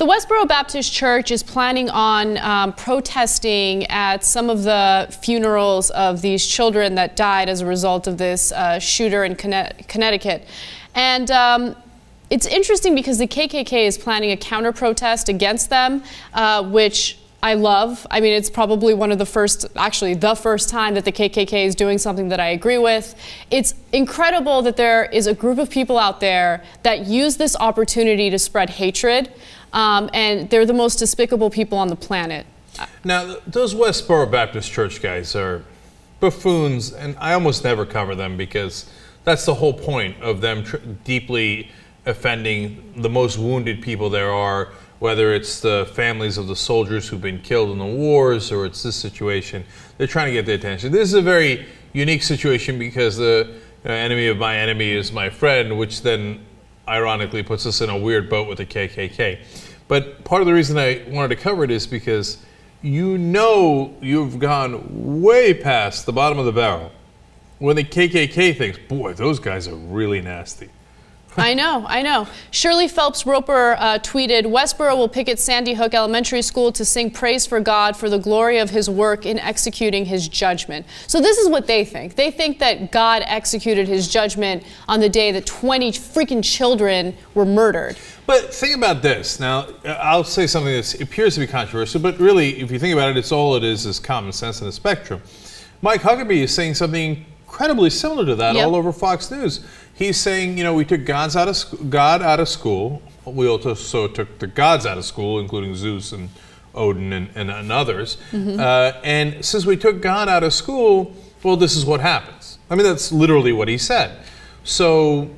The Westboro Baptist Church is planning on protesting at some of the funerals of these children that died as a result of this shooter in Connecticut. And it's interesting because the KKK is planning a counter-protest against them, which I love. I mean, it's probably one of the first, actually the first time that the KKK is doing something that I agree with. It's incredible that there is a group of people out there that use this opportunity to spread hatred, and they're the most despicable people on the planet. Now, those Westboro Baptist Church guys are buffoons, and I almost never cover them because that's the whole point of them deeply offending the most wounded people there are, whether it's the families of the soldiers who've been killed in the wars or it's this situation. They're trying to get their attention. This is a very unique situation because the enemy of my enemy is my friend, which then ironically puts us in a weird boat with the KKK. But part of the reason I wanted to cover it is because you know you've gone way past the bottom of the barrel when the KKK thinks, boy, those guys are really nasty. I know, I know. Shirley Phelps-Roper tweeted, Westboro will picket Sandy Hook Elementary School to sing praise for God for the glory of his work in executing his judgment. So this is what they think. They think that God executed his judgment on the day that 20 freaking children were murdered. But think about this. Now, I'll say something that appears to be controversial, but really, if you think about it, it's all it is common sense in the spectrum. Mike Huckabee is saying something incredibly similar to that all over Fox News. He's saying, you know, we took God out of school. We also took the gods out of school, including Zeus and Odin and others. And since we took God out of school, well, this is what happens. I mean, that's literally what he said. So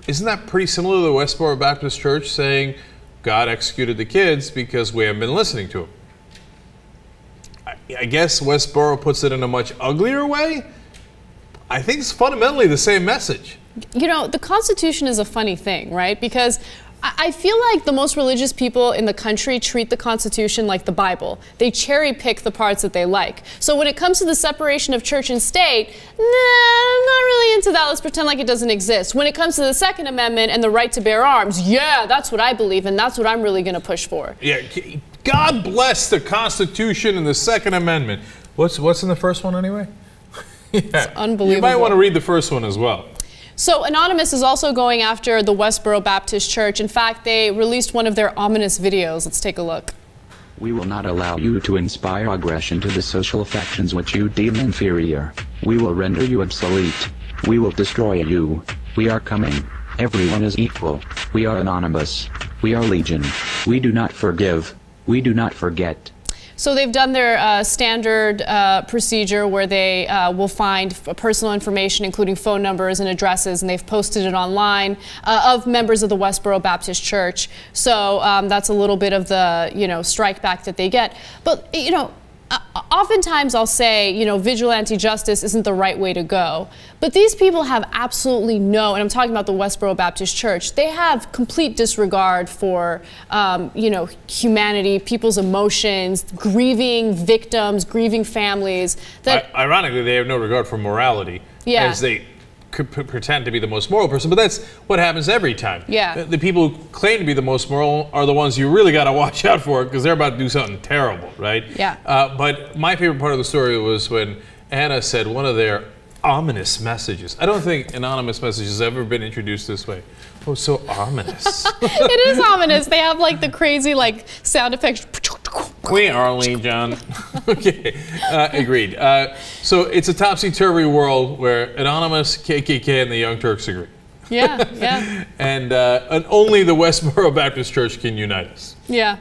isn't that pretty similar to the Westboro Baptist Church saying God executed the kids because we haven't been listening to him? I guess Westboro puts it in a much uglier way. I think it's fundamentally the same message. You know, the Constitution is a funny thing, right? Because I feel like the most religious people in the country treat the Constitution like the Bible. They cherry pick the parts that they like. So when it comes to the separation of church and state, nah, I'm not really into that. Let's pretend like it doesn't exist. When it comes to the Second Amendment and the right to bear arms, yeah, that's what I believe, and that's what I'm really going to push for. Yeah, God bless the Constitution and the Second Amendment. What's in the first one anyway? It's unbelievable. You might want to read the first one as well. So Anonymous is also going after the Westboro Baptist Church. In fact, they released one of their ominous videos. Let's take a look. We will not allow you to inspire aggression to the social factions which you deem inferior. We will render you obsolete. We will destroy you. We are coming. Everyone is equal. We are Anonymous. We are Legion. We do not forgive. We do not forget. So they've done their standard procedure where they will find personal information, including phone numbers and addresses, and they've posted it online of members of the Westboro Baptist Church. So that's a little bit of the, you know, strike back that they get. But, you know, oftentimes I'll say, you know, vigilante justice isn't the right way to go. But these people have absolutely no, and I'm talking about the Westboro Baptist Church, they have complete disregard for, you know, humanity, people's emotions, grieving victims, grieving families. That, ironically, they have no regard for morality, as they could pretend to be the most moral person, but that's what happens every time. Yeah. The people who claim to be the most moral are the ones you really got to watch out for because they're about to do something terrible, right? Yeah. But my favorite part of the story was when Anna said one of their ominous messages. I don't think an anonymous message has ever been introduced this way. Oh, so ominous. It is ominous. They have like the crazy like sound effects. We are Legion. Okay, agreed. So it's a topsy-turvy world where Anonymous, KKK, and the Young Turks agree. Yeah, yeah. And only the Westboro Baptist Church can unite us. Yeah.